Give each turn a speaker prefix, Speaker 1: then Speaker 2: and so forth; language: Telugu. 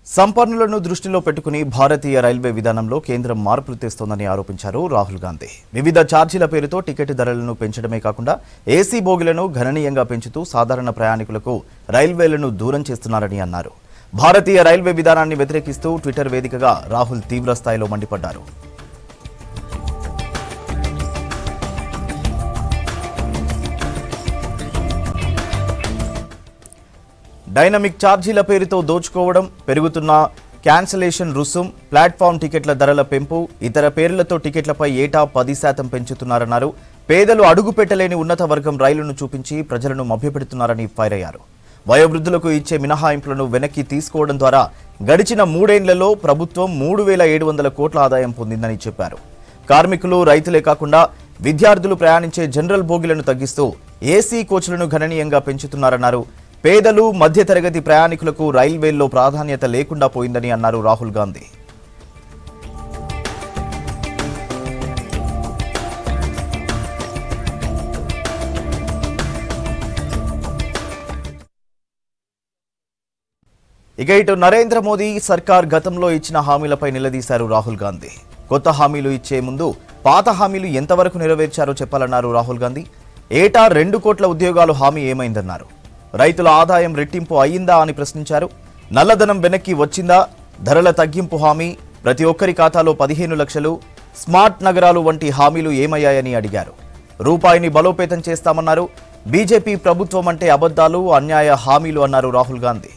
Speaker 1: సంపన్నులను దృష్టిలో పెట్టుకుని భారతీయ రైల్వే విధానంలో కేంద్రం మార్పులు తెస్తోందని ఆరోపించారు రాహుల్ గాంధీ. వివిధ ఛార్జీల పేరుతో టికెట్ ధరలను పెంచడమే కాకుండా ఏసీ బోగీలను గణనీయంగా పెంచుతూ సాధారణ ప్రయాణికులకు రైల్వేలను దూరం చేస్తున్నారని అన్నారు. భారతీయ రైల్వే విధానాన్ని వ్యతిరేకిస్తూ ట్విట్టర్ వేదికగా రాహుల్ తీవ్ర స్థాయిలో మండిపడ్డారు. డైనమిక్ ఛార్జీల పేరుతో దోచుకోవడం, పెరుగుతున్న క్యాన్సిలేషన్ రుసుం, ప్లాట్ఫామ్ టికెట్ల ధరల పెంపు, ఇతర పేర్లతో టికెట్లపై ఏటా 10% పెంచుతున్నారన్నారు. పేదలు అడుగుపెట్టలేని ఉన్నత వర్గం రైలును చూపించి ప్రజలను మభ్యపెడుతున్నారని ఫైర్ అయ్యారు. వయోవృద్ధులకు ఇచ్చే మినహాయింపులను వెనక్కి తీసుకోవడం ద్వారా గడిచిన 3 ఏళ్లలో ప్రభుత్వం 3,700 కోట్ల ఆదాయం పొందిందని చెప్పారు. కార్మికులు, రైతులే కాకుండా విద్యార్థులు ప్రయాణించే జనరల్ బోగీలను తగ్గిస్తూ ఏసీ కోచ్లను గణనీయంగా పెంచుతున్నారన్నారు. పేదలు, మధ్యతరగతి ప్రయాణికులకు రైల్వేల్లో ప్రాధాన్యత లేకుండా పోయిందని అన్నారు రాహుల్ గాంధీ. ఇక ఇటు నరేంద్ర మోదీ సర్కార్ గతంలో ఇచ్చిన హామీలపై నిలదీశారు రాహుల్ గాంధీ. కొత్త హామీలు ఇచ్చే ముందు పాత హామీలు ఎంతవరకు నెరవేర్చారో చెప్పాలన్నారు రాహుల్ గాంధీ. ఏటా 2 కోట్ల ఉద్యోగాలు హామీ ఏమైందన్నారు. రైతుల ఆదాయం రెట్టింపు అయ్యిందా అని ప్రశ్నించారు. నల్లధనం వెనక్కి వచ్చిందా, ధరల తగ్గింపు హామీ, ప్రతి ఒక్కరి ఖాతాలో 15 లక్షలు, స్మార్ట్ నగరాలు వంటి హామీలు ఏమయ్యాయని అడిగారు. రూపాయిని బలోపేతం చేస్తామన్నారు. బీజేపీ ప్రభుత్వం అంటే అబద్ధాలు, అన్యాయ హామీలు అన్నారు రాహుల్ గాంధీ.